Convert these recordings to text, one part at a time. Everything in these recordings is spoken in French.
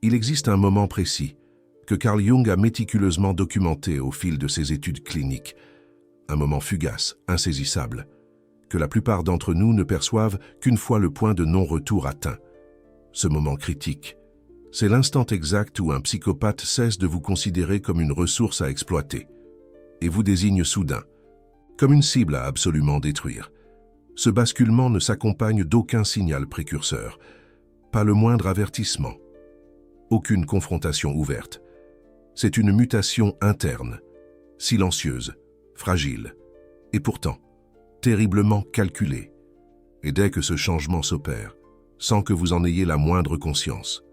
Il existe un moment précis que Carl Jung a méticuleusement documenté au fil de ses études cliniques. Un moment fugace, insaisissable, que la plupart d'entre nous ne perçoivent qu'une fois le point de non-retour atteint. Ce moment critique, c'est l'instant exact où un psychopathe cesse de vous considérer comme une ressource à exploiter et vous désigne soudain comme une cible à absolument détruire. Ce basculement ne s'accompagne d'aucun signal précurseur, pas le moindre avertissement, aucune confrontation ouverte. C'est une mutation interne, silencieuse, fragile, et pourtant terriblement calculée. Et dès que ce changement s'opère, sans que vous en ayez la moindre conscience,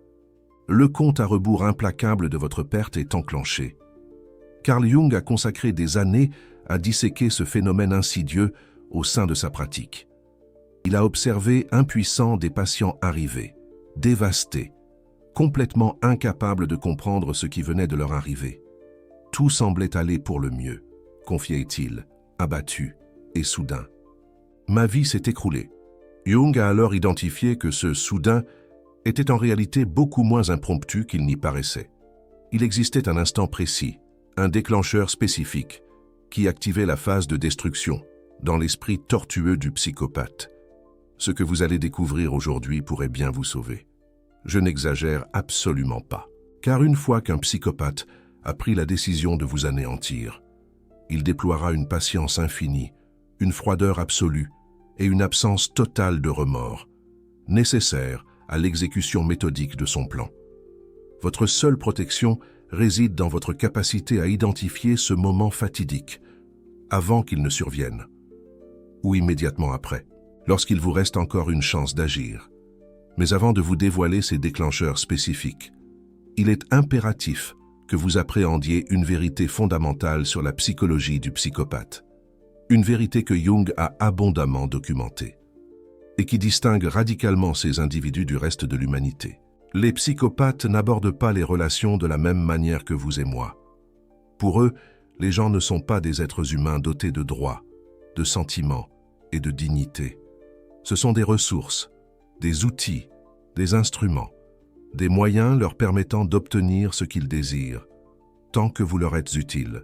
le compte à rebours implacable de votre perte est enclenché. Carl Jung a consacré des années à disséquer ce phénomène insidieux au sein de sa pratique. Il a observé impuissant des patients arrivés, dévastés, complètement incapables de comprendre ce qui venait de leur arriver. Tout semblait aller pour le mieux, confiait-il, abattu et soudain. Ma vie s'est écroulée. Jung a alors identifié que ce soudain était en réalité beaucoup moins impromptu qu'il n'y paraissait. Il existait un instant précis, un déclencheur spécifique, qui activait la phase de destruction dans l'esprit tortueux du psychopathe. Ce que vous allez découvrir aujourd'hui pourrait bien vous sauver. Je n'exagère absolument pas, car une fois qu'un psychopathe a pris la décision de vous anéantir, il déploiera une patience infinie, une froideur absolue et une absence totale de remords, nécessaires à l'exécution méthodique de son plan. Votre seule protection réside dans votre capacité à identifier ce moment fatidique, avant qu'il ne survienne, ou immédiatement après, lorsqu'il vous reste encore une chance d'agir. Mais avant de vous dévoiler ces déclencheurs spécifiques, il est impératif que vous appréhendiez une vérité fondamentale sur la psychologie du psychopathe. Une vérité que Jung a abondamment documentée et qui distingue radicalement ces individus du reste de l'humanité. Les psychopathes n'abordent pas les relations de la même manière que vous et moi. Pour eux, les gens ne sont pas des êtres humains dotés de droits, de sentiments et de dignité. Ce sont des ressources, des outils, des instruments, des moyens leur permettant d'obtenir ce qu'ils désirent, tant que vous leur êtes utile,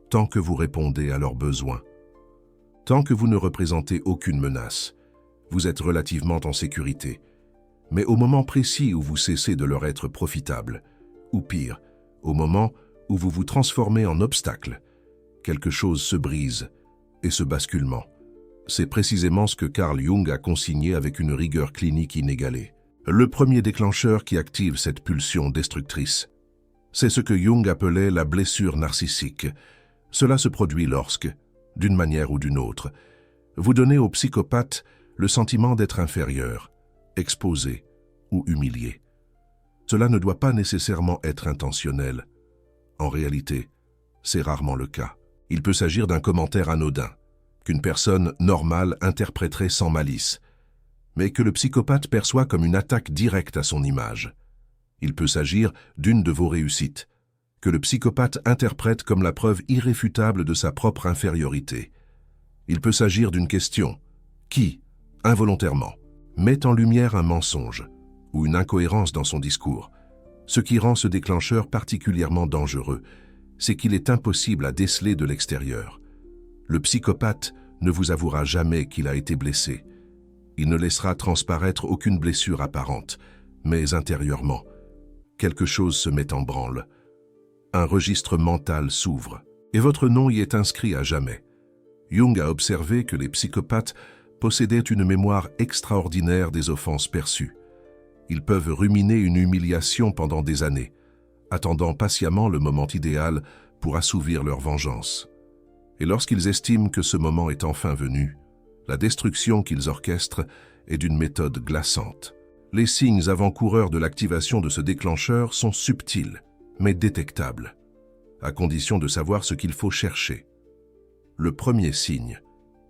tant que vous répondez à leurs besoins. Tant que vous ne représentez aucune menace, vous êtes relativement en sécurité. Mais au moment précis où vous cessez de leur être profitable, ou pire, au moment où vous vous transformez en obstacle, quelque chose se brise, et ce basculement, c'est précisément ce que Carl Jung a consigné avec une rigueur clinique inégalée. Le premier déclencheur qui active cette pulsion destructrice, c'est ce que Jung appelait la blessure narcissique. Cela se produit lorsque, d'une manière ou d'une autre, vous donnez au psychopathe le sentiment d'être inférieur, exposé ou humilié. Cela ne doit pas nécessairement être intentionnel. En réalité, c'est rarement le cas. Il peut s'agir d'un commentaire anodin, qu'une personne normale interpréterait sans malice, mais que le psychopathe perçoit comme une attaque directe à son image. Il peut s'agir d'une de vos réussites, que le psychopathe interprète comme la preuve irréfutable de sa propre infériorité. Il peut s'agir d'une question qui, involontairement, met en lumière un mensonge ou une incohérence dans son discours. Ce qui rend ce déclencheur particulièrement dangereux, c'est qu'il est impossible à déceler de l'extérieur. Le psychopathe ne vous avouera jamais qu'il a été blessé. Il ne laissera transparaître aucune blessure apparente, mais intérieurement, quelque chose se met en branle. Un registre mental s'ouvre, et votre nom y est inscrit à jamais. Jung a observé que les psychopathes possédaient une mémoire extraordinaire des offenses perçues. Ils peuvent ruminer une humiliation pendant des années, attendant patiemment le moment idéal pour assouvir leur vengeance. Et lorsqu'ils estiment que ce moment est enfin venu, la destruction qu'ils orchestrent est d'une méthode glaçante. Les signes avant-coureurs de l'activation de ce déclencheur sont subtils, mais détectables, à condition de savoir ce qu'il faut chercher. Le premier signe,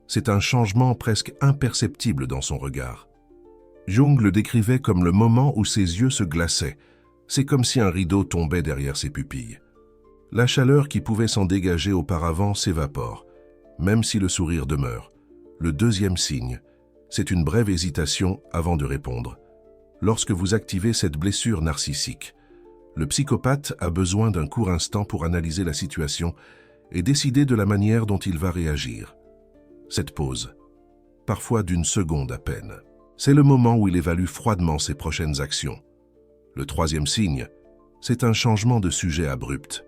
c'est un changement presque imperceptible dans son regard. Jung le décrivait comme le moment où ses yeux se glaçaient. C'est comme si un rideau tombait derrière ses pupilles. La chaleur qui pouvait s'en dégager auparavant s'évapore, même si le sourire demeure. Le deuxième signe, c'est une brève hésitation avant de répondre. Lorsque vous activez cette blessure narcissique, le psychopathe a besoin d'un court instant pour analyser la situation et décider de la manière dont il va réagir. Cette pause, parfois d'une seconde à peine, c'est le moment où il évalue froidement ses prochaines actions. Le troisième signe, c'est un changement de sujet abrupt.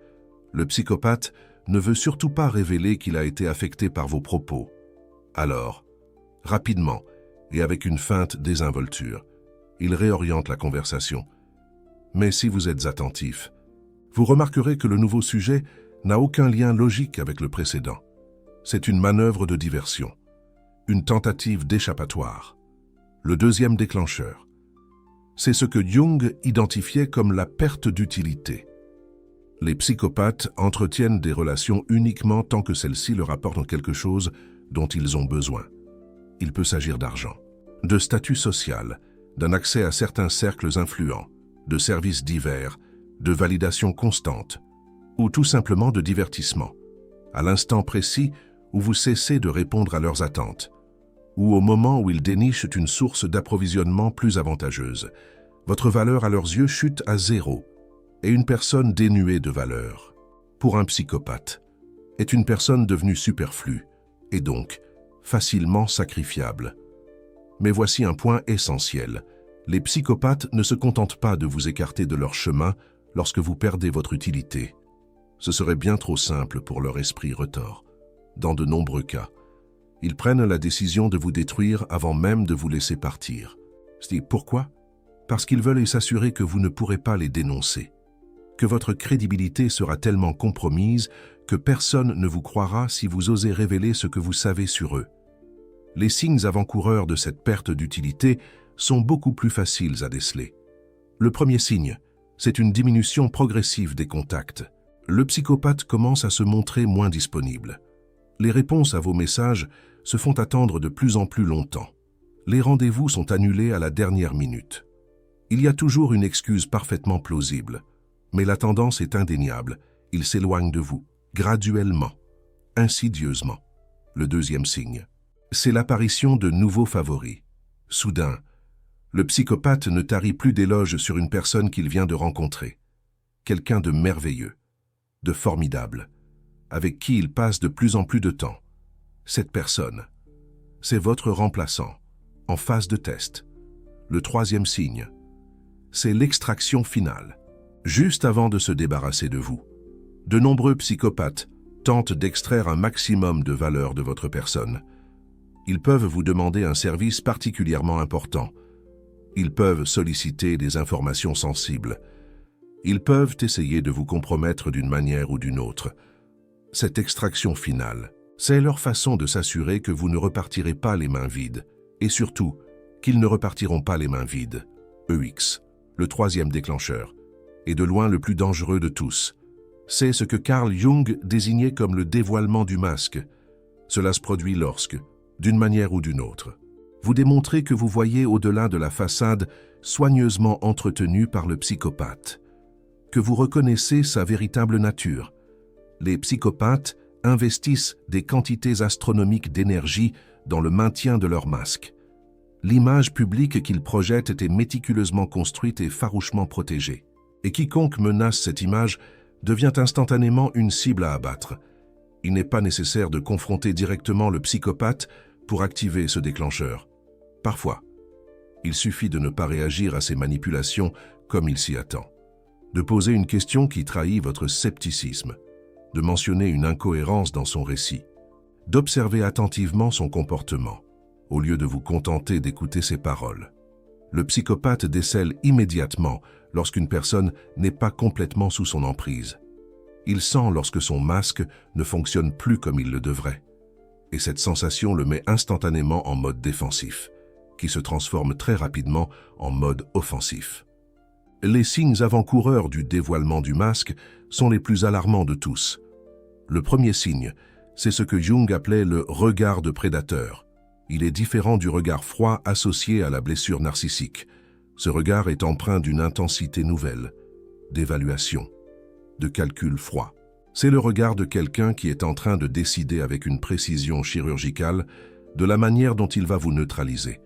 Le psychopathe ne veut surtout pas révéler qu'il a été affecté par vos propos. Alors, rapidement et avec une feinte désinvolture, il réoriente la conversation. Mais si vous êtes attentif, vous remarquerez que le nouveau sujet n'a aucun lien logique avec le précédent. C'est une manœuvre de diversion, une tentative d'échappatoire. Le deuxième déclencheur, c'est ce que Jung identifiait comme la perte d'utilité. Les psychopathes entretiennent des relations uniquement tant que celles-ci leur apportent quelque chose dont ils ont besoin. Il peut s'agir d'argent, de statut social, d'un accès à certains cercles influents, de services divers, de validation constante, ou tout simplement de divertissement, à l'instant précis où vous cessez de répondre à leurs attentes, ou au moment où ils dénichent une source d'approvisionnement plus avantageuse. Votre valeur à leurs yeux chute à zéro, et une personne dénuée de valeur, pour un psychopathe, est une personne devenue superflue, et donc facilement sacrifiable. Mais voici un point essentiel. Les psychopathes ne se contentent pas de vous écarter de leur chemin lorsque vous perdez votre utilité. Ce serait bien trop simple pour leur esprit retors. Dans de nombreux cas, ils prennent la décision de vous détruire avant même de vous laisser partir. Pourquoi? Parce qu'ils veulent s'assurer que vous ne pourrez pas les dénoncer, que votre crédibilité sera tellement compromise que personne ne vous croira si vous osez révéler ce que vous savez sur eux. Les signes avant-coureurs de cette perte d'utilité sont beaucoup plus faciles à déceler. Le premier signe, c'est une diminution progressive des contacts. Le psychopathe commence à se montrer moins disponible. Les réponses à vos messages se font attendre de plus en plus longtemps. Les rendez-vous sont annulés à la dernière minute. Il y a toujours une excuse parfaitement plausible, mais la tendance est indéniable. Il s'éloigne de vous, graduellement, insidieusement. Le deuxième signe, c'est l'apparition de nouveaux favoris. Soudain, le psychopathe ne tarit plus d'éloges sur une personne qu'il vient de rencontrer. Quelqu'un de merveilleux, de formidable, avec qui il passe de plus en plus de temps. Cette personne, c'est votre remplaçant, en phase de test. Le troisième signe, c'est l'extraction finale, juste avant de se débarrasser de vous. De nombreux psychopathes tentent d'extraire un maximum de valeur de votre personne. Ils peuvent vous demander un service particulièrement important. Ils peuvent solliciter des informations sensibles. Ils peuvent essayer de vous compromettre d'une manière ou d'une autre. Cette extraction finale, c'est leur façon de s'assurer que vous ne repartirez pas les mains vides, et surtout, qu'ils ne repartiront pas les mains vides. EX, le troisième déclencheur, est de loin le plus dangereux de tous. C'est ce que Carl Jung désignait comme le dévoilement du masque. Cela se produit lorsque, d'une manière ou d'une autre, vous démontrez que vous voyez au-delà de la façade soigneusement entretenue par le psychopathe, que vous reconnaissez sa véritable nature. Les psychopathes investissent des quantités astronomiques d'énergie dans le maintien de leur masque. L'image publique qu'ils projettent est méticuleusement construite et farouchement protégée. Et quiconque menace cette image devient instantanément une cible à abattre. Il n'est pas nécessaire de confronter directement le psychopathe pour activer ce déclencheur. Parfois, il suffit de ne pas réagir à ces manipulations comme il s'y attend, de poser une question qui trahit votre scepticisme, de mentionner une incohérence dans son récit, d'observer attentivement son comportement, au lieu de vous contenter d'écouter ses paroles. Le psychopathe décèle immédiatement lorsqu'une personne n'est pas complètement sous son emprise. Il sent lorsque son masque ne fonctionne plus comme il le devrait. Et cette sensation le met instantanément en mode défensif, qui se transforme très rapidement en mode offensif. Les signes avant-coureurs du dévoilement du masque sont les plus alarmants de tous. Le premier signe, c'est ce que Jung appelait le regard de prédateur. Il est différent du regard froid associé à la blessure narcissique. Ce regard est empreint d'une intensité nouvelle, d'évaluation, de calcul froid. C'est le regard de quelqu'un qui est en train de décider avec une précision chirurgicale de la manière dont il va vous neutraliser.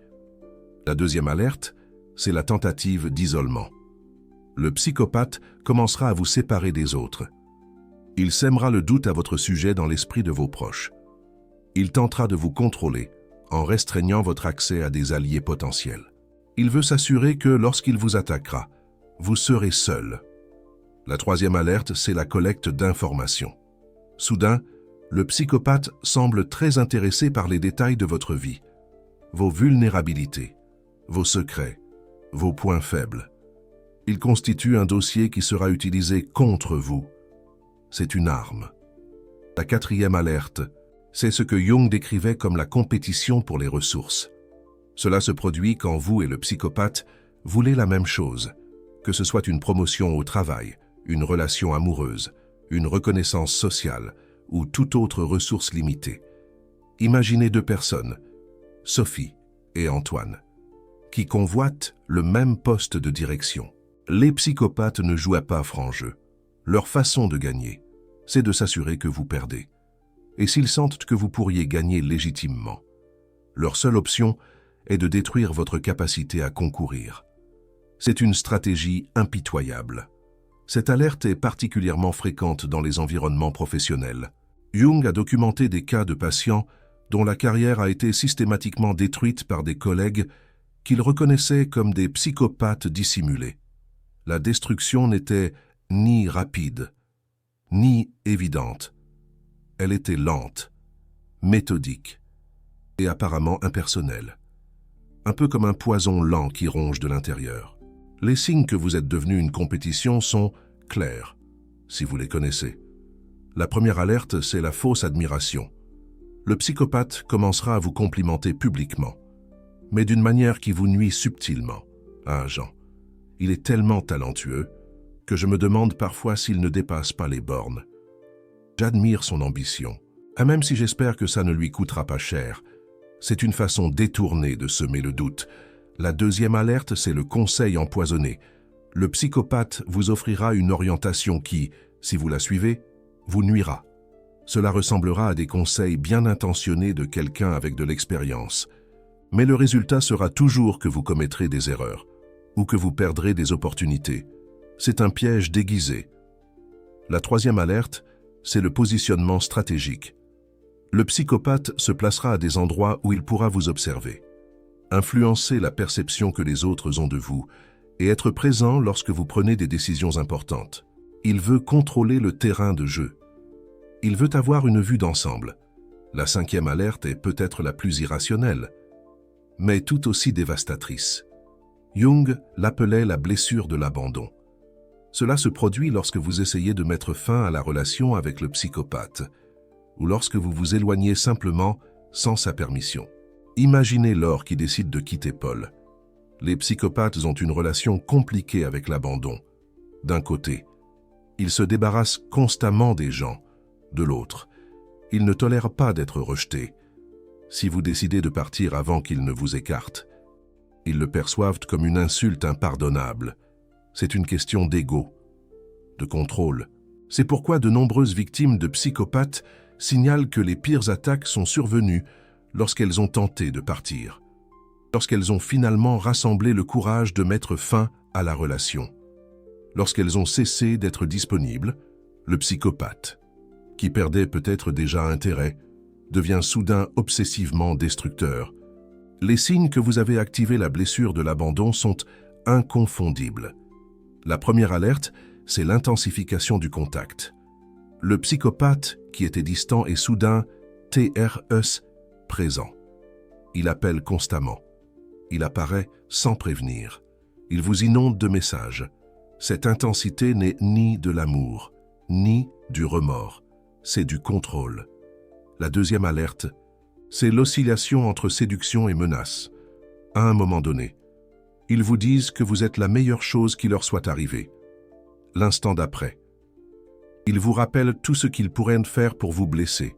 La deuxième alerte, c'est la tentative d'isolement. Le psychopathe commencera à vous séparer des autres. Il sèmera le doute à votre sujet dans l'esprit de vos proches. Il tentera de vous contrôler en restreignant votre accès à des alliés potentiels. Il veut s'assurer que lorsqu'il vous attaquera, vous serez seul. La troisième alerte, c'est la collecte d'informations. Soudain, le psychopathe semble très intéressé par les détails de votre vie, vos vulnérabilités, vos secrets, vos points faibles. Il constitue un dossier qui sera utilisé contre vous. C'est une arme. La quatrième alerte, c'est ce que Jung décrivait comme la compétition pour les ressources. Cela se produit quand vous et le psychopathe voulez la même chose, que ce soit une promotion au travail, une relation amoureuse, une reconnaissance sociale ou toute autre ressource limitée. Imaginez deux personnes, Sophie et Antoine, qui convoitent le même poste de direction. Les psychopathes ne jouent pas franc jeu. Leur façon de gagner, c'est de s'assurer que vous perdez. Et s'ils sentent que vous pourriez gagner légitimement, leur seule option est de détruire votre capacité à concourir. C'est une stratégie impitoyable. Cette alerte est particulièrement fréquente dans les environnements professionnels. Jung a documenté des cas de patients dont la carrière a été systématiquement détruite par des collègues qu'il reconnaissait comme des psychopathes dissimulés. La destruction n'était ni rapide, ni évidente. Elle était lente, méthodique et apparemment impersonnelle. Un peu comme un poison lent qui ronge de l'intérieur. Les signes que vous êtes devenu une compétition sont clairs, si vous les connaissez. La première alerte, c'est la fausse admiration. Le psychopathe commencera à vous complimenter publiquement, mais d'une manière qui vous nuit subtilement. Ah, Jean, il est tellement talentueux que je me demande parfois s'il ne dépasse pas les bornes. J'admire son ambition, même si j'espère que ça ne lui coûtera pas cher. C'est une façon détournée de semer le doute. La deuxième alerte, c'est le conseil empoisonné. Le psychopathe vous offrira une orientation qui, si vous la suivez, vous nuira. Cela ressemblera à des conseils bien intentionnés de quelqu'un avec de l'expérience. Mais le résultat sera toujours que vous commettrez des erreurs ou que vous perdrez des opportunités. C'est un piège déguisé. La troisième alerte, c'est le positionnement stratégique. Le psychopathe se placera à des endroits où il pourra vous observer, influencer la perception que les autres ont de vous et être présent lorsque vous prenez des décisions importantes. Il veut contrôler le terrain de jeu. Il veut avoir une vue d'ensemble. La cinquième alerte est peut-être la plus irrationnelle, mais tout aussi dévastatrice. Jung l'appelait la blessure de l'abandon. Cela se produit lorsque vous essayez de mettre fin à la relation avec le psychopathe ou lorsque vous vous éloignez simplement sans sa permission. Imaginez Laure qui décide de quitter Paul. Les psychopathes ont une relation compliquée avec l'abandon. D'un côté, ils se débarrassent constamment des gens. De l'autre, ils ne tolèrent pas d'être rejetés. Si vous décidez de partir avant qu'ils ne vous écartent, ils le perçoivent comme une insulte impardonnable. C'est une question d'ego, de contrôle. C'est pourquoi de nombreuses victimes de psychopathes signalent que les pires attaques sont survenues lorsqu'elles ont tenté de partir, lorsqu'elles ont finalement rassemblé le courage de mettre fin à la relation, lorsqu'elles ont cessé d'être disponibles. Le psychopathe, qui perdait peut-être déjà intérêt, devient soudain obsessivement destructeur. Les signes que vous avez activé la blessure de l'abandon sont inconfondibles. La première alerte, c'est l'intensification du contact. Le psychopathe, qui était distant, est soudain présent. Il appelle constamment. Il apparaît sans prévenir. Il vous inonde de messages. Cette intensité n'est ni de l'amour, ni du remords. C'est du contrôle. La deuxième alerte, c'est l'oscillation entre séduction et menace. À un moment donné, ils vous disent que vous êtes la meilleure chose qui leur soit arrivée. L'instant d'après, ils vous rappellent tout ce qu'ils pourraient faire pour vous blesser.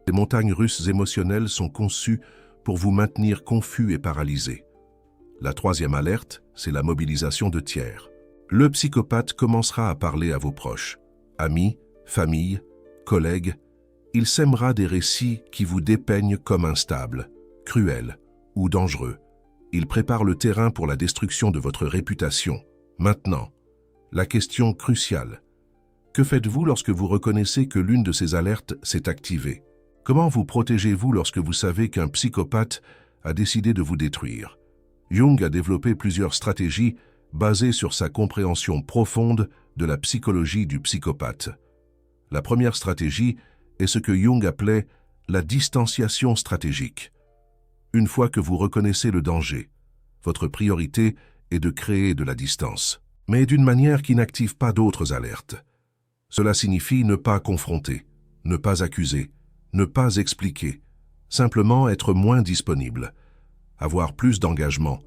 Les montagnes russes émotionnelles sont conçues pour vous maintenir confus et paralysés. La troisième alerte, c'est la mobilisation de tiers. Le psychopathe commencera à parler à vos proches, amis, famille, collègues. Il sèmera des récits qui vous dépeignent comme instables, cruels ou dangereux. Il prépare le terrain pour la destruction de votre réputation. Maintenant, la question cruciale. Que faites-vous lorsque vous reconnaissez que l'une de ces alertes s'est activée? Comment vous protégez-vous lorsque vous savez qu'un psychopathe a décidé de vous détruire? Jung a développé plusieurs stratégies basées sur sa compréhension profonde de la psychologie du psychopathe. La première stratégie est ce que Jung appelait la distanciation stratégique. Une fois que vous reconnaissez le danger, votre priorité est de créer de la distance, mais d'une manière qui n'active pas d'autres alertes. Cela signifie ne pas confronter, ne pas accuser, ne pas expliquer, simplement être moins disponible, avoir plus d'engagement,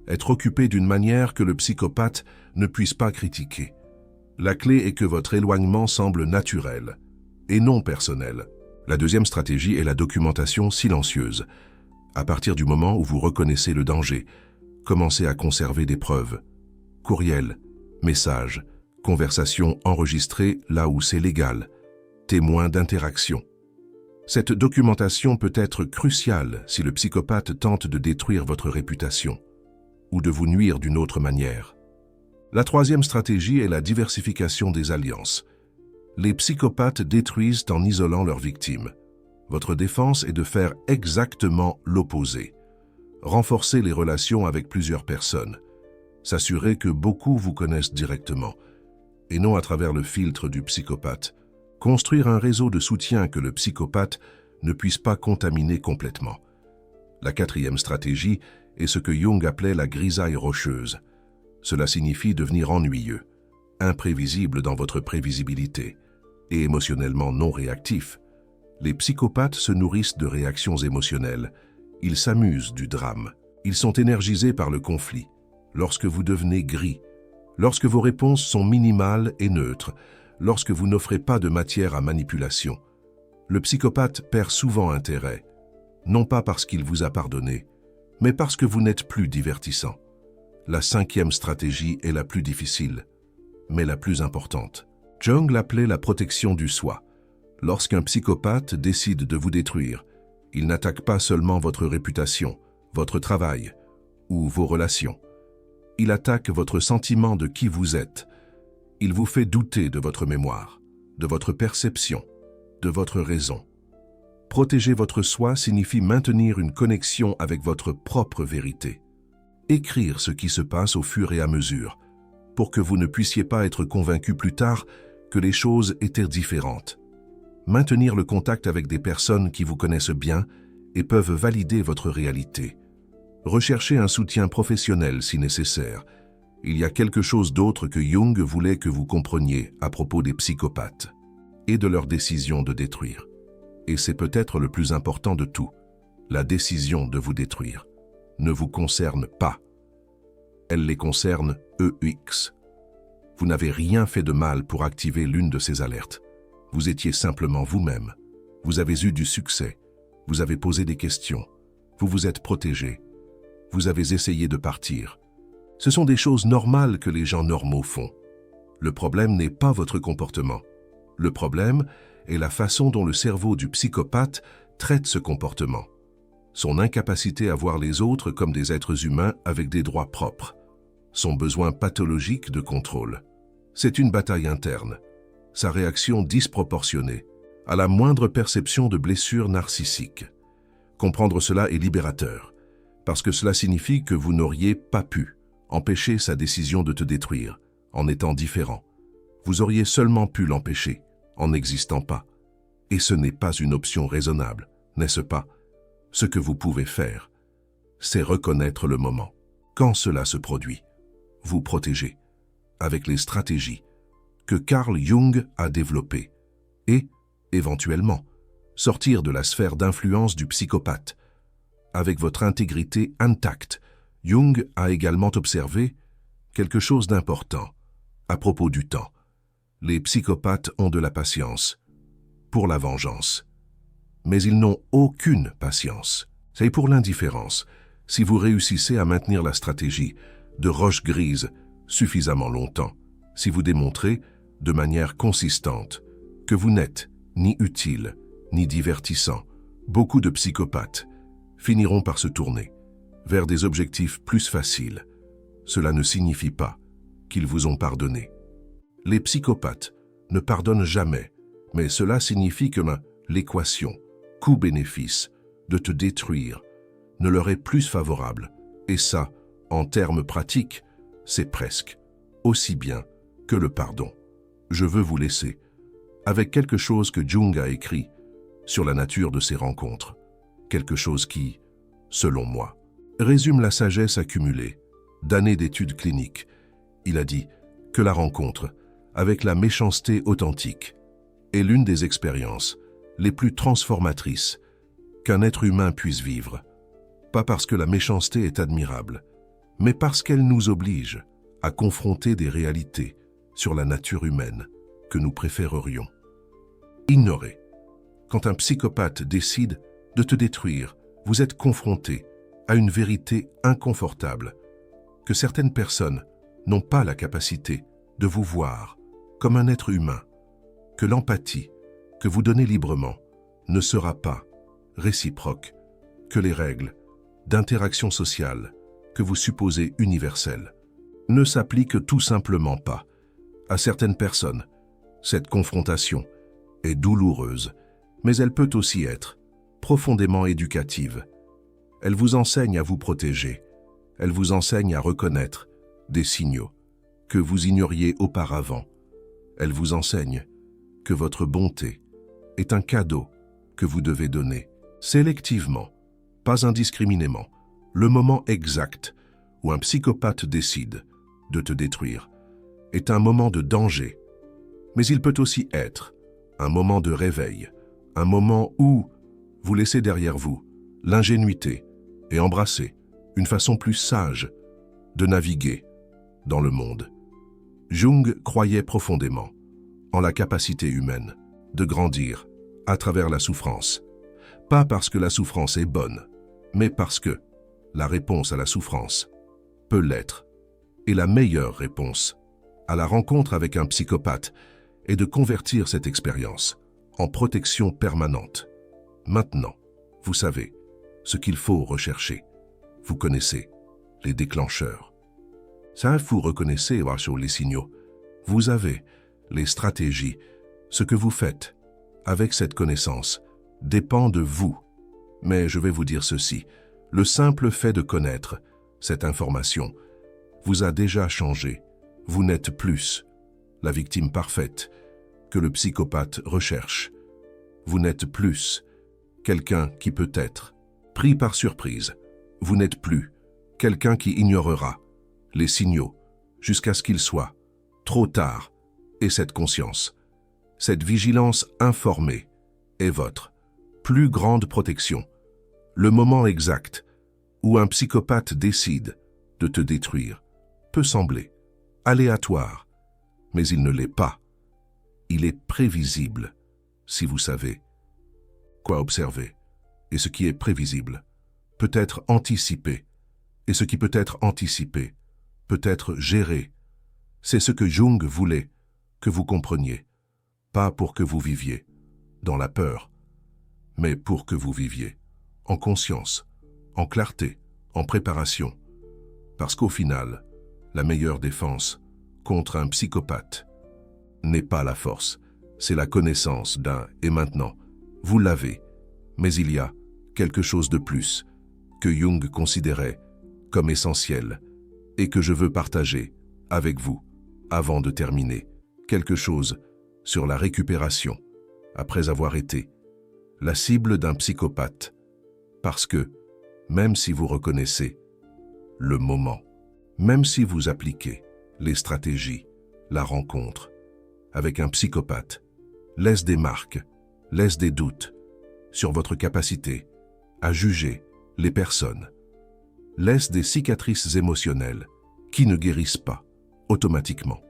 être occupé d'une manière que le psychopathe ne puisse pas critiquer. La clé est que votre éloignement semble naturel et non personnel. La deuxième stratégie est la documentation silencieuse. À partir du moment où vous reconnaissez le danger, commencez à conserver des preuves. Courriels, messages, conversations enregistrées là où c'est légal, témoins d'interaction. Cette documentation peut être cruciale si le psychopathe tente de détruire votre réputation ou de vous nuire d'une autre manière. La troisième stratégie est la diversification des alliances. Les psychopathes détruisent en isolant leurs victimes. Votre défense est de faire exactement l'opposé. Renforcer les relations avec plusieurs personnes. S'assurer que beaucoup vous connaissent directement, et non à travers le filtre du psychopathe. Construire un réseau de soutien que le psychopathe ne puisse pas contaminer complètement. La quatrième stratégie est ce que Jung appelait la grisaille rocheuse. Cela signifie devenir ennuyeux, imprévisible dans votre prévisibilité et émotionnellement non réactif. Les psychopathes se nourrissent de réactions émotionnelles. Ils s'amusent du drame. Ils sont énergisés par le conflit. Lorsque vous devenez gris, lorsque vos réponses sont minimales et neutres, lorsque vous n'offrez pas de matière à manipulation, le psychopathe perd souvent intérêt, non pas parce qu'il vous a pardonné, mais parce que vous n'êtes plus divertissant. La cinquième stratégie est la plus difficile, mais la plus importante. Jung l'appelait la protection du soi. Lorsqu'un psychopathe décide de vous détruire, il n'attaque pas seulement votre réputation, votre travail ou vos relations. Il attaque votre sentiment de qui vous êtes. Il vous fait douter de votre mémoire, de votre perception, de votre raison. Protéger votre soi signifie maintenir une connexion avec votre propre vérité. Écrire ce qui se passe au fur et à mesure, pour que vous ne puissiez pas être convaincu plus tard que les choses étaient différentes. Maintenir le contact avec des personnes qui vous connaissent bien et peuvent valider votre réalité. Recherchez un soutien professionnel si nécessaire. Il y a quelque chose d'autre que Jung voulait que vous compreniez à propos des psychopathes et de leur décision de détruire. Et c'est peut-être le plus important de tout. La décision de vous détruire ne vous concerne pas. Elle les concerne EX. Vous n'avez rien fait de mal pour activer l'une de ces alertes. Vous étiez simplement vous-même. Vous avez eu du succès. Vous avez posé des questions. Vous vous êtes protégé. Vous avez essayé de partir. Ce sont des choses normales que les gens normaux font. Le problème n'est pas votre comportement. Le problème est la façon dont le cerveau du psychopathe traite ce comportement. Son incapacité à voir les autres comme des êtres humains avec des droits propres. Son besoin pathologique de contrôle. C'est une bataille interne. Sa réaction disproportionnée à la moindre perception de blessure narcissique. Comprendre cela est libérateur, parce que cela signifie que vous n'auriez pas pu empêcher sa décision de te détruire en étant différent. Vous auriez seulement pu l'empêcher en n'existant pas. Et ce n'est pas une option raisonnable, n'est-ce pas? Ce que vous pouvez faire, c'est reconnaître le moment. Quand cela se produit, vous protégez avec les stratégies que Carl Jung a développées et, éventuellement, sortir de la sphère d'influence du psychopathe. Avec votre intégrité intacte, Jung a également observé quelque chose d'important à propos du temps. Les psychopathes ont de la patience pour la vengeance, mais ils n'ont aucune patience. C'est pour l'indifférence. Si vous réussissez à maintenir la stratégie de roche grise suffisamment longtemps, si vous démontrez de manière consistante que vous n'êtes ni utile ni divertissant, beaucoup de psychopathes finiront par se tourner vers des objectifs plus faciles. Cela ne signifie pas qu'ils vous ont pardonné. Les psychopathes ne pardonnent jamais, mais cela signifie que l'équation coût-bénéfice de te détruire ne leur est plus favorable. Et ça, en termes pratiques, c'est presque aussi bien que le pardon. Je veux vous laisser avec quelque chose que Jung a écrit sur la nature de ces rencontres. Quelque chose qui, selon moi, résume la sagesse accumulée d'années d'études cliniques. Il a dit que la rencontre avec la méchanceté authentique est l'une des expériences les plus transformatrices qu'un être humain puisse vivre. Pas parce que la méchanceté est admirable, mais parce qu'elle nous oblige à confronter des réalités sur la nature humaine que nous préférerions ignorer. Quand un psychopathe décide de te détruire, vous êtes confronté à une vérité inconfortable, que certaines personnes n'ont pas la capacité de vous voir comme un être humain, que l'empathie que vous donnez librement ne sera pas réciproque, que les règles d'interaction sociale que vous supposez universelles ne s'appliquent tout simplement pas. À certaines personnes, cette confrontation est douloureuse, mais elle peut aussi être profondément éducative. Elle vous enseigne à vous protéger, elle vous enseigne à reconnaître des signaux que vous ignoriez auparavant. Elle vous enseigne que votre bonté est un cadeau que vous devez donner sélectivement, pas indiscriminément. Le moment exact où un psychopathe décide de te détruire est un moment de danger, mais il peut aussi être un moment de réveil, un moment où vous laissez derrière vous l'ingénuité et embrassez une façon plus sage de naviguer dans le monde. Jung croyait profondément en la capacité humaine de grandir à travers la souffrance, pas parce que la souffrance est bonne, mais parce que la réponse à la souffrance peut l'être. Et la meilleure réponse à la rencontre avec un psychopathe est de convertir cette expérience en protection permanente. Maintenant, vous savez ce qu'il faut rechercher. Vous connaissez les déclencheurs. Ça, vous reconnaissez les signaux. Vous avez les stratégies. Ce que vous faites avec cette connaissance dépend de vous. Mais je vais vous dire ceci. Le simple fait de connaître cette information vous a déjà changé. Vous n'êtes plus la victime parfaite que le psychopathe recherche. Vous n'êtes plus quelqu'un qui peut être pris par surprise. Vous n'êtes plus quelqu'un qui ignorera les signaux jusqu'à ce qu'il soit trop tard. Et cette conscience, cette vigilance informée est votre plus grande protection. Le moment exact où un psychopathe décide de te détruire peut sembler aléatoire, mais il ne l'est pas. Il est prévisible si vous savez quoi observer. Et ce qui est prévisible peut être anticipé. Et ce qui peut être anticipé peut être géré. C'est ce que Jung voulait que vous compreniez. Pas pour que vous viviez dans la peur, mais pour que vous viviez en conscience, en clarté, en préparation. Parce qu'au final, la meilleure défense contre un psychopathe n'est pas la force, c'est la connaissance d'un « et maintenant ». Vous l'avez, mais il y a quelque chose de plus que Jung considérait comme essentiel et que je veux partager avec vous avant de terminer. Quelque chose sur la récupération après avoir été la cible d'un psychopathe. Parce que, même si vous reconnaissez le moment, même si vous appliquez les stratégies, la rencontre avec un psychopathe laisse des marques, laisse des doutes sur votre capacité à juger les personnes, laisse des cicatrices émotionnelles qui ne guérissent pas automatiquement,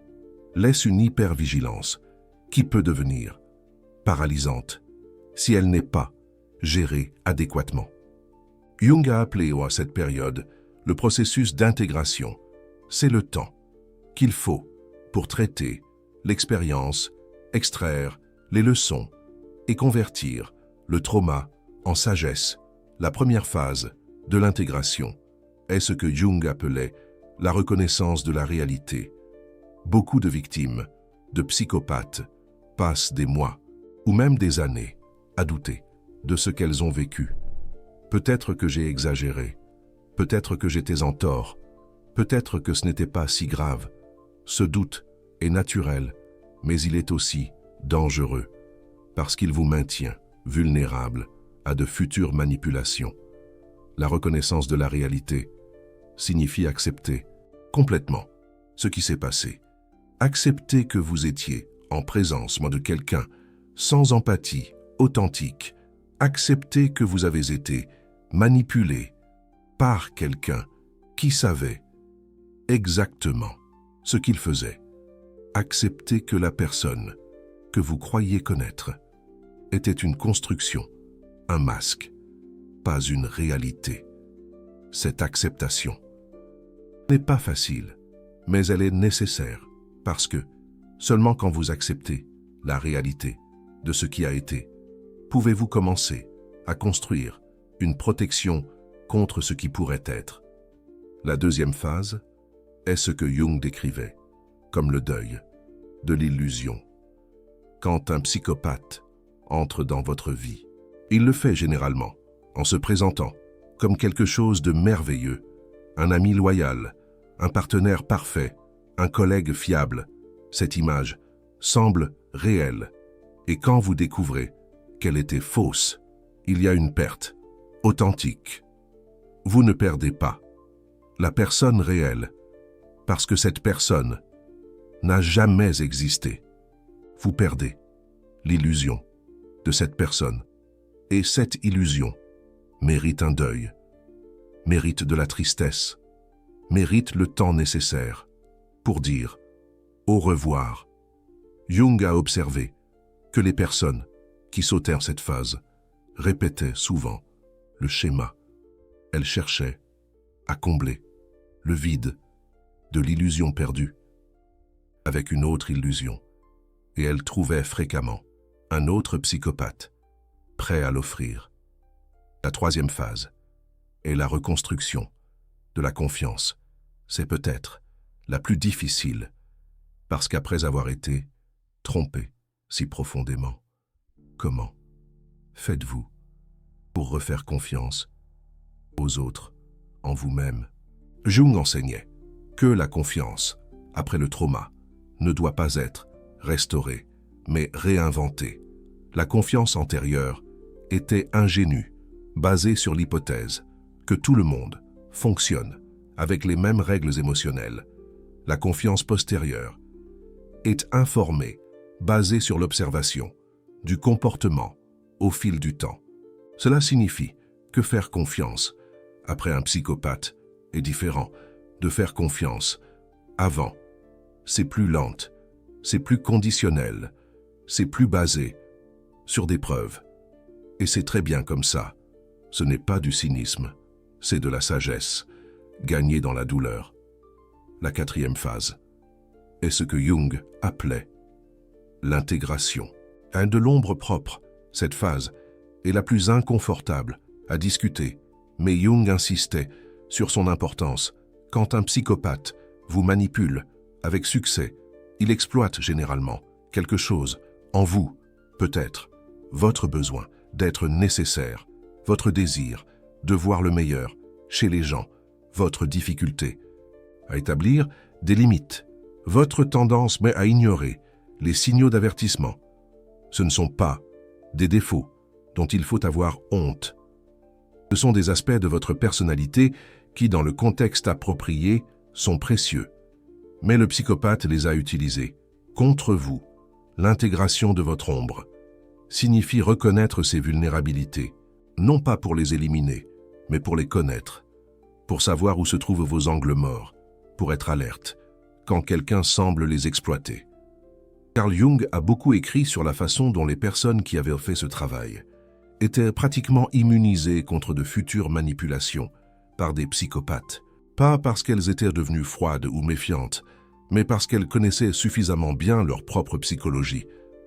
laisse une hypervigilance qui peut devenir paralysante si elle n'est pas gérée adéquatement. Jung a appelé à cette période le processus d'intégration. C'est le temps qu'il faut pour traiter l'expérience, extraire les leçons et convertir le trauma en sagesse. La première phase de l'intégration est ce que Jung appelait la reconnaissance de la réalité. Beaucoup de victimes, de psychopathes, passent des mois ou même des années à douter de ce qu'elles ont vécu. Peut-être que j'ai exagéré, peut-être que j'étais en tort, peut-être que ce n'était pas si grave. Ce doute est naturel, mais il est aussi dangereux, parce qu'il vous maintient vulnérable à de futures manipulations. La reconnaissance de la réalité signifie accepter complètement ce qui s'est passé. Accepter que vous étiez en présence de quelqu'un sans empathie, authentique. Accepter que vous avez été manipulé par quelqu'un qui savait exactement ce qu'il faisait. Accepter que la personne que vous croyiez connaître était une construction, un masque, pas une réalité. Cette acceptation n'est pas facile, mais elle est nécessaire parce que seulement quand vous acceptez la réalité de ce qui a été, pouvez-vous commencer à construire une protection contre ce qui pourrait être. La deuxième phase est ce que Jung décrivait comme le deuil de l'illusion. Quand un psychopathe entre dans votre vie, il le fait généralement en se présentant comme quelque chose de merveilleux, un ami loyal, un partenaire parfait, un collègue fiable. Cette image semble réelle, et quand vous découvrez qu'elle était fausse, il y a une perte authentique. Vous ne perdez pas la personne réelle, parce que cette personne n'a jamais existé. Vous perdez l'illusion de cette personne, et cette illusion mérite un deuil, mérite de la tristesse, mérite le temps nécessaire pour dire au revoir. Jung a observé que les personnes qui sautèrent cette phase répétaient souvent le schéma. Elles cherchaient à combler le vide de l'illusion perdue avec une autre illusion, et elles trouvaient fréquemment un autre psychopathe prêt à l'offrir. La troisième phase est la reconstruction de la confiance. C'est peut-être la plus difficile, parce qu'après avoir été trompé si profondément, comment faites-vous pour refaire confiance aux autres, en vous-même? Jung enseignait que la confiance, après le trauma, ne doit pas être restaurée, mais réinventée. La confiance antérieure était ingénue, basée sur l'hypothèse que tout le monde fonctionne avec les mêmes règles émotionnelles. La confiance postérieure est informée, basée sur l'observation du comportement au fil du temps. Cela signifie que faire confiance après un psychopathe est différent de faire confiance avant. C'est plus lente, c'est plus conditionnel, c'est plus basé sur des preuves. Et c'est très bien comme ça. Ce n'est pas du cynisme, c'est de la sagesse, gagnée dans la douleur. La quatrième phase est ce que Jung appelait l'intégration. De l'ombre propre, cette phase est la plus inconfortable à discuter, mais Jung insistait sur son importance. Quand un psychopathe vous manipule avec succès, il exploite généralement quelque chose en vous, peut-être votre besoin d'être nécessaire, votre désir de voir le meilleur chez les gens, votre difficulté à établir des limites, votre tendance mais à ignorer les signaux d'avertissement. Ce ne sont pas des défauts dont il faut avoir honte. Ce sont des aspects de votre personnalité qui, dans le contexte approprié, sont précieux. Mais le psychopathe les a utilisés contre vous. L'intégration de votre ombre signifie reconnaître ces vulnérabilités, non pas pour les éliminer, mais pour les connaître, pour savoir où se trouvent vos angles morts, pour être alerte quand quelqu'un semble les exploiter. Carl Jung a beaucoup écrit sur la façon dont les personnes qui avaient fait ce travail étaient pratiquement immunisées contre de futures manipulations par des psychopathes, pas parce qu'elles étaient devenues froides ou méfiantes, mais parce qu'elles connaissaient suffisamment bien leur propre psychologie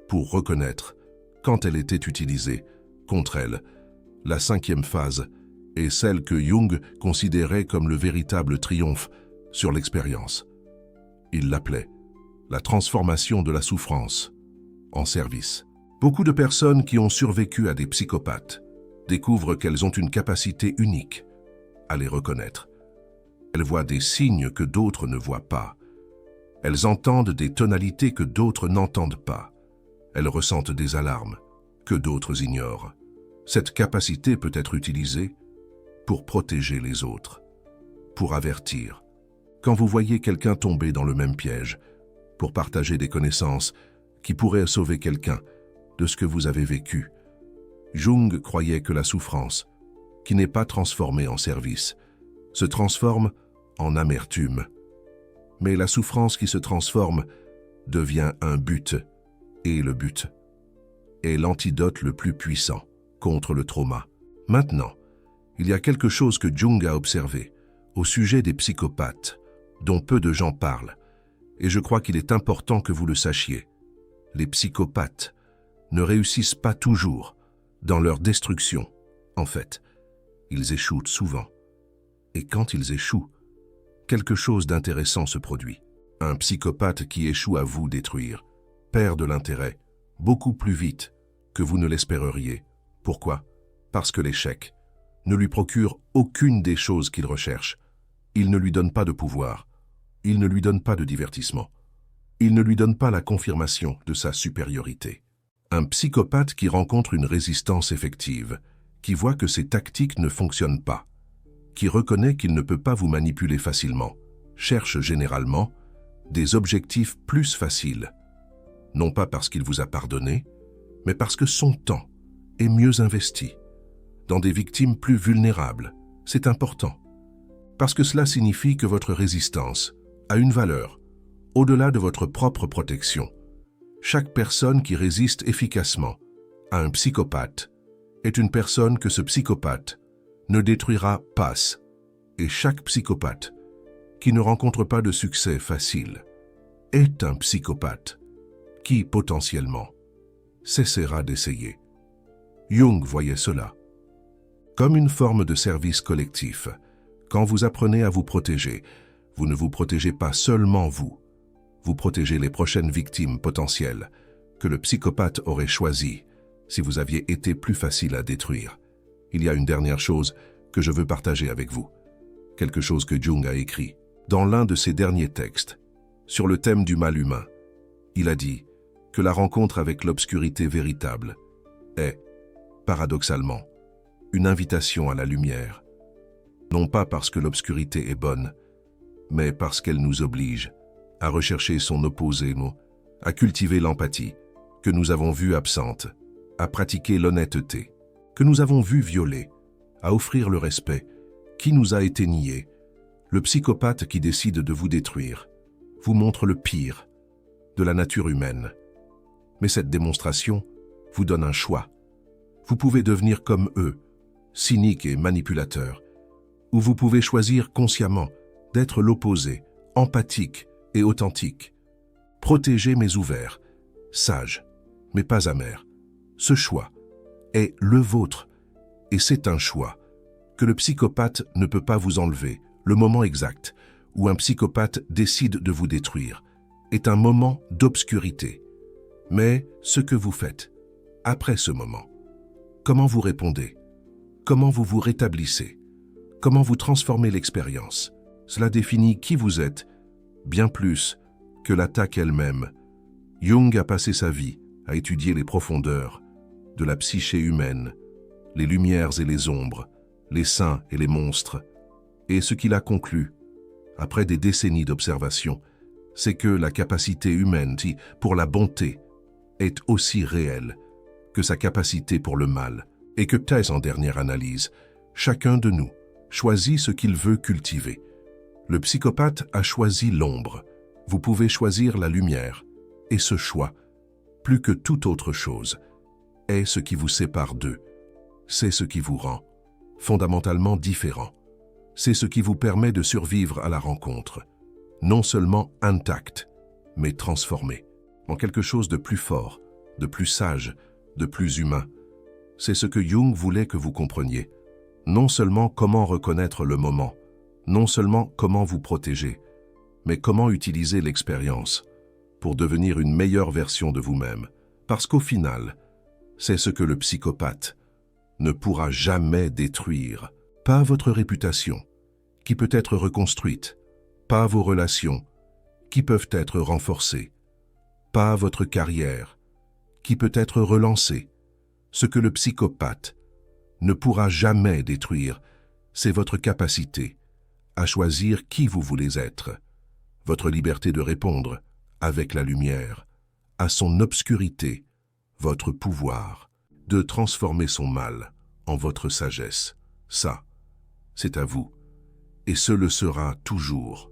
pour reconnaître quand elle était utilisée contre elles. La cinquième phase et celle que Jung considérait comme le véritable triomphe sur l'expérience. Il l'appelait la transformation de la souffrance en service. Beaucoup de personnes qui ont survécu à des psychopathes découvrent qu'elles ont une capacité unique à les reconnaître. Elles voient des signes que d'autres ne voient pas. Elles entendent des tonalités que d'autres n'entendent pas. Elles ressentent des alarmes que d'autres ignorent. Cette capacité peut être utilisée pour protéger les autres, pour avertir. Quand vous voyez quelqu'un tomber dans le même piège, pour partager des connaissances qui pourraient sauver quelqu'un de ce que vous avez vécu. Jung croyait que la souffrance, qui n'est pas transformée en service, se transforme en amertume. Mais la souffrance qui se transforme devient un but, et le but est l'antidote le plus puissant contre le trauma. Maintenant, il y a quelque chose que Jung a observé au sujet des psychopathes, dont peu de gens parlent, et je crois qu'il est important que vous le sachiez. Les psychopathes ne réussissent pas toujours dans leur destruction. En fait, ils échouent souvent. Et quand ils échouent, quelque chose d'intéressant se produit. Un psychopathe qui échoue à vous détruire perd de l'intérêt beaucoup plus vite que vous ne l'espéreriez. Pourquoi? Parce que l'échec ne lui procure aucune des choses qu'il recherche. Il ne lui donne pas de pouvoir. Il ne lui donne pas de divertissement. Il ne lui donne pas la confirmation de sa supériorité. Un psychopathe qui rencontre une résistance effective, qui voit que ses tactiques ne fonctionnent pas, qui reconnaît qu'il ne peut pas vous manipuler facilement, cherche généralement des objectifs plus faciles. Non pas parce qu'il vous a pardonné, mais parce que son temps est mieux investi dans des victimes plus vulnérables. C'est important, parce que cela signifie que votre résistance a une valeur au-delà de votre propre protection. Chaque personne qui résiste efficacement à un psychopathe est une personne que ce psychopathe ne détruira pas. Et chaque psychopathe qui ne rencontre pas de succès facile est un psychopathe qui, potentiellement, cessera d'essayer. Jung voyait cela comme une forme de service collectif. Quand vous apprenez à vous protéger, vous ne vous protégez pas seulement vous protégez les prochaines victimes potentielles que le psychopathe aurait choisies si vous aviez été plus facile à détruire. Il y a une dernière chose que je veux partager avec vous, quelque chose que Jung a écrit dans l'un de ses derniers textes sur le thème du mal humain. Il a dit que la rencontre avec l'obscurité véritable est, paradoxalement, une invitation à la lumière, non pas parce que l'obscurité est bonne, mais parce qu'elle nous oblige à rechercher son opposé, à cultiver l'empathie, que nous avons vue absente, à pratiquer l'honnêteté, que nous avons vue violée, à offrir le respect, qui nous a été nié. Le psychopathe qui décide de vous détruire vous montre le pire de la nature humaine. Mais cette démonstration vous donne un choix. Vous pouvez devenir comme eux, cyniques et manipulateurs, ou vous pouvez choisir consciemment d'être l'opposé, empathique et authentique, protégé mais ouvert, sage mais pas amer. Ce choix est le vôtre, et c'est un choix que le psychopathe ne peut pas vous enlever. Le moment exact où un psychopathe décide de vous détruire est un moment d'obscurité. Mais ce que vous faites après ce moment, comment vous répondez, comment vous vous rétablissez, comment vous transformez l'expérience, cela définit qui vous êtes, bien plus que l'attaque elle-même. Jung a passé sa vie à étudier les profondeurs de la psyché humaine, les lumières et les ombres, les saints et les monstres. Et ce qu'il a conclu, après des décennies d'observation, c'est que la capacité humaine pour la bonté est aussi réelle que sa capacité pour le mal, et que peut-être en dernière analyse, chacun de nous choisit ce qu'il veut cultiver. Le psychopathe a choisi l'ombre. Vous pouvez choisir la lumière. Et ce choix, plus que toute autre chose, est ce qui vous sépare d'eux. C'est ce qui vous rend fondamentalement différent. C'est ce qui vous permet de survivre à la rencontre, non seulement intact, mais transformé en quelque chose de plus fort, de plus sage, de plus humain. C'est ce que Jung voulait que vous compreniez. Non seulement comment reconnaître le moment, non seulement comment vous protéger, mais comment utiliser l'expérience pour devenir une meilleure version de vous-même. Parce qu'au final, c'est ce que le psychopathe ne pourra jamais détruire. Pas votre réputation, qui peut être reconstruite, pas vos relations, qui peuvent être renforcées, pas votre carrière, qui peut être relancée. Ce que le psychopathe ne pourra jamais détruire, c'est votre capacité à choisir qui vous voulez être, votre liberté de répondre avec la lumière, à son obscurité, votre pouvoir, de transformer son mal en votre sagesse. Ça, c'est à vous, et ce le sera toujours.